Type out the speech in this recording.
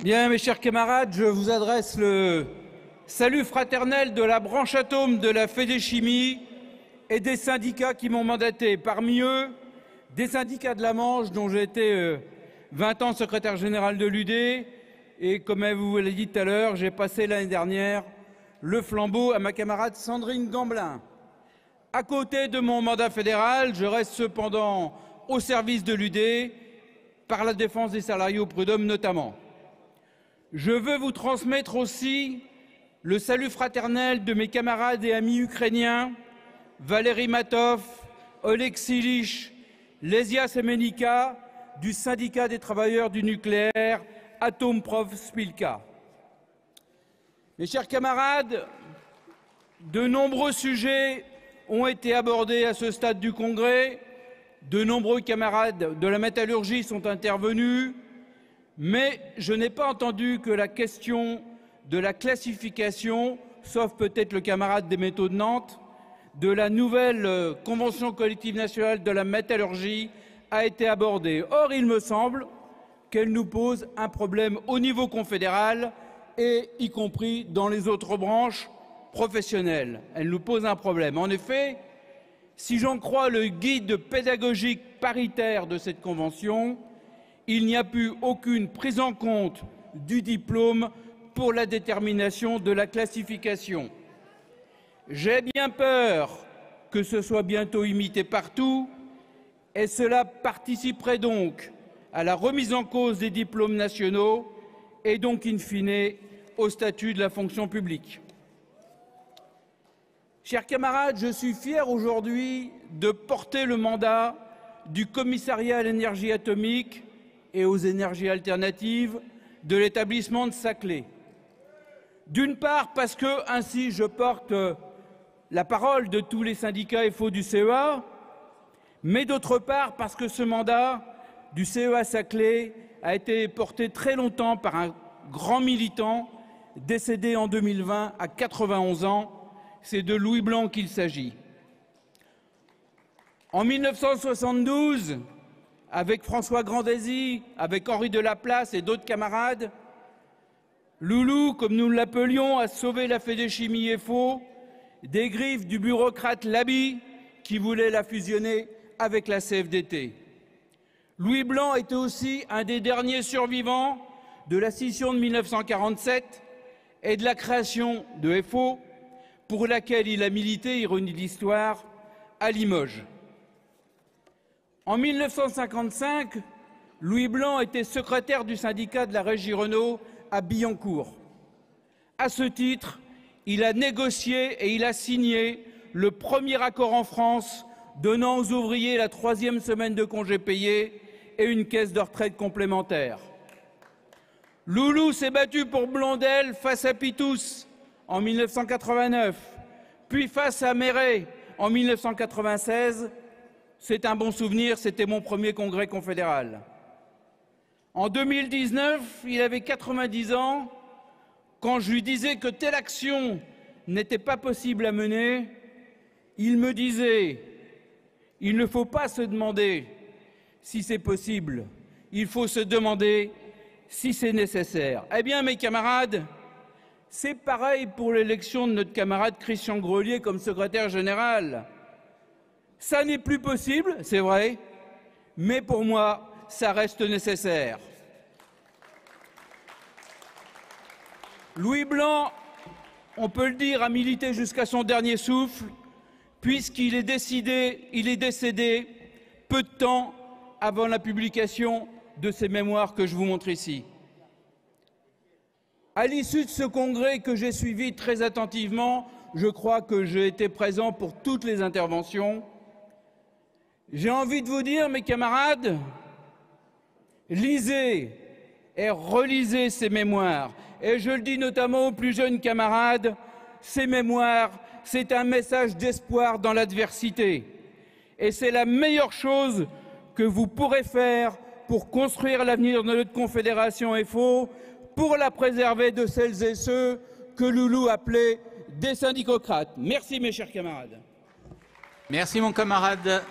Bien, mes chers camarades, je vous adresse le salut fraternel de la branche atome de la Fédéchimie et des syndicats qui m'ont mandaté. Parmi eux, des syndicats de la Manche, dont j'ai été 20 ans secrétaire général de l'UD. Et comme vous l'avez dit tout à l'heure, j'ai passé l'année dernière le flambeau à ma camarade Sandrine Gamblin. À côté de mon mandat fédéral, je reste cependant au service de l'UD, par la défense des salariés au prud'homme notamment. Je veux vous transmettre aussi le salut fraternel de mes camarades et amis ukrainiens, Valérie Matov, Oleg Silich, Lesia Semenika, du syndicat des travailleurs du nucléaire, Atomprof Spilka. Mes chers camarades, de nombreux sujets ont été abordés à ce stade du Congrès. De nombreux camarades de la métallurgie sont intervenus, mais je n'ai pas entendu que la question de la classification, sauf peut-être le camarade des métaux de Nantes, de la nouvelle convention collective nationale de la métallurgie a été abordée. Or, il me semble qu'elle nous pose un problème au niveau confédéral et y compris dans les autres branches professionnelles. Elle nous pose un problème. En effet, si j'en crois le guide pédagogique paritaire de cette convention, il n'y a plus aucune prise en compte du diplôme pour la détermination de la classification. J'ai bien peur que ce soit bientôt imité partout et cela participerait donc à la remise en cause des diplômes nationaux et donc, in fine, au statut de la fonction publique. Chers camarades, je suis fier aujourd'hui de porter le mandat du commissariat à l'énergie atomique et aux énergies alternatives de l'établissement de Saclay. D'une part parce que ainsi je porte la parole de tous les syndicats FO du CEA, mais d'autre part parce que ce mandat du CEA Saclay a été porté très longtemps par un grand militant décédé en 2020 à 91 ans. C'est de Louis Blanc qu'il s'agit. En 1972, avec François Grandésy, avec Henri Delaplace et d'autres camarades, Loulou, comme nous l'appelions, a sauvé la Fédéchimie FO des griffes du bureaucrate Laby qui voulait la fusionner avec la CFDT. Louis Blanc était aussi un des derniers survivants de la scission de 1947 et de la création de FO, pour laquelle il a milité, ironie de l'histoire, à Limoges. En 1955, Louis Blanc était secrétaire du syndicat de la Régie Renault à Billancourt. À ce titre, il a négocié et il a signé le premier accord en France donnant aux ouvriers la 3e semaine de congés payés et une caisse de retraite complémentaire. Loulou s'est battu pour Blondel face à Pitous en 1989, puis face à Méret en 1996. C'est un bon souvenir, c'était mon premier congrès confédéral. En 2019, il avait 90 ans. Quand je lui disais que telle action n'était pas possible à mener, il me disait « Il ne faut pas se demander si c'est possible, il faut se demander si c'est nécessaire. » Eh bien, mes camarades, c'est pareil pour l'élection de notre camarade Christian Grelier comme secrétaire général. Ça n'est plus possible, c'est vrai, mais pour moi, ça reste nécessaire. Louis Blanc, on peut le dire, a milité jusqu'à son dernier souffle, puisqu'il est décédé peu de temps avant la publication de ses mémoires que je vous montre ici. À l'issue de ce congrès que j'ai suivi très attentivement, je crois que j'ai été présent pour toutes les interventions. J'ai envie de vous dire, mes camarades, lisez et relisez ces mémoires. Et je le dis notamment aux plus jeunes camarades, ces mémoires, c'est un message d'espoir dans l'adversité. Et c'est la meilleure chose que vous pourrez faire pour construire l'avenir de notre confédération FO, pour la préserver de celles et ceux que Loulou appelait des syndicocrates. Merci mes chers camarades. Merci mon camarade.